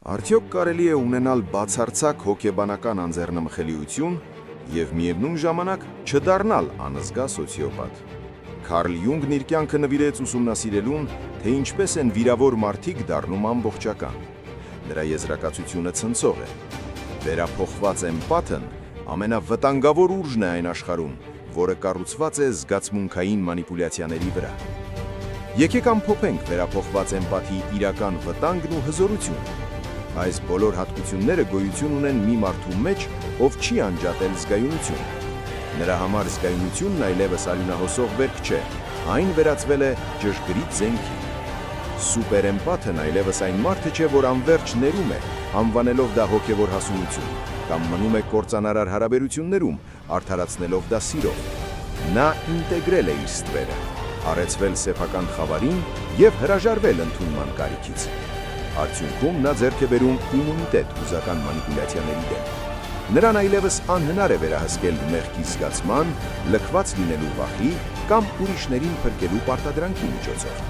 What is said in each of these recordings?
Արդյոք կարելի է ունենալ բացարձակ հոգեբանական անձեռնմխելիություն և միևնույն ժամանակ չդառնալ անզգա սոցիոպատ։ Քարլ Յունգն իր կյանքը նվիրեց ուսումնասիրելուն, թե ինչպես են վիրավոր մարդիկ դառնում ամբողջական։ Նրա եզրակացությունը ցնցող է։ Վերափոխված էմպաթն ամենավտանգավոր ուժն է այն աշխարհում, որը կառուցված է զգացմունքային մանիպուլյացիաների վրա։ Եկեք ամփոփենք վերափոխված էմպաթի իրական վտանգն ու հզորությունը։ Այս բոլոր հատկությունները գոյություն ունեն մի մարդու մեջ, ով չի անջատել զգայունություն։ Նրա համար զգայունությունն այլևս արյունահոսող վերք չէ, այն վերածվել է ճշգրիտ զենքի։ Սուպերէմպաթն այլևս այն մարդը չէ, որ անվերջ ներում է, անվանելով դա հոգևոր հասունություն, կամ մնում է կործանարար հարաբերություններում, արդարացնելով դա սիրով։ Նա ինտեգրել է իր ստվերը, առեցվել սեփական խավարին և հրաժարվել ընդունման կարիքից։ Արդյունքում նա ձեռք է բերում իմունիտետ հուզական մանիպուլյացիաների դեմ։ Նրան այլևս անհնար է վերահսկել մեղքի զգացման, լքված լինելու վախի կամ ուրիշներին փրկելու պարտադրանքի միջոցով։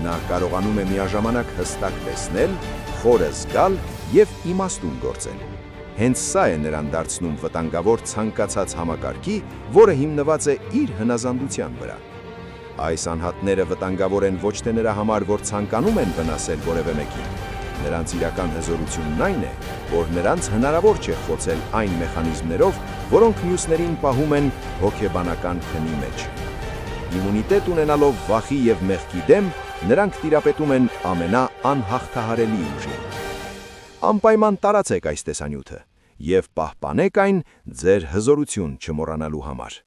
Նա կարողանում է միաժամանակ հստակ տեսնել, խորը զգալ և իմաստուն գործել։ Հենց սա է նրան դարձնում վտանգավոր ցանկացած համակարգի, որը հիմնված է իր հնազանդության վրա։ Այս անհատները վտանգավոր են ոչ թե նրա համար, որ ցանկանում են վնասել որևէ մեկին։ Նրանց իրական հզորությունն այն է, որ նրանց հնարավոր չէ խոցել այն մեխանիզմներով, որոնք մյուսներին պահում են հոգեբանական քնի մեջ։ Իմունիտետ ունենալով վախի և մեղքի դեմ, նրանք տիրապետում են ամենաանհաղթահարելի ուժին։ Անպայման տարածեք այս տեսանյութը և պահպանեք այն ձեր հզորություն չմոռանալու համար։